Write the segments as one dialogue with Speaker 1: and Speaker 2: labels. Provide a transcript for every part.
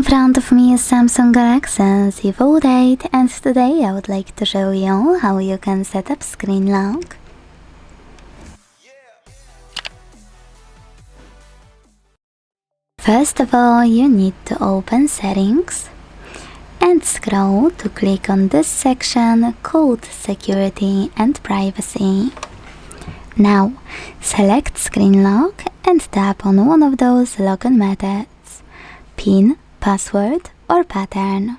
Speaker 1: front of me is Samsung Galaxy Z Fold 8, and today I would like to show you how you can set up screen lock. First of all, you need to open Settings and scroll to click on this section called Security and Privacy. Now, select Screen Lock and tap on one of those login methods: PIN, password or pattern.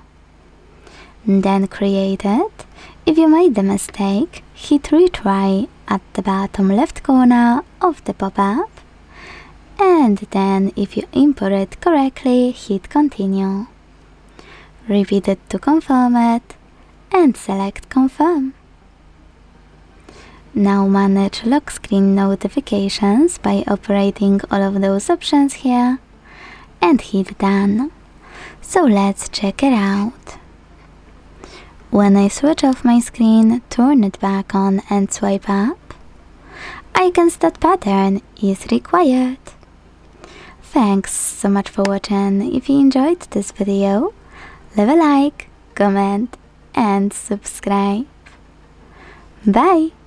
Speaker 1: Then create it. If you made the mistake, hit retry at the bottom left corner of the pop-up, and then if you input it correctly, hit continue. Repeat it to confirm it and select confirm. Now manage lock screen notifications by operating all of those options here and hit done. So let's check it out. When I switch off my screen, turn it back on and swipe up, icons that pattern is required. Thanks so much for watching. If you enjoyed this video, leave a like, comment and subscribe. Bye!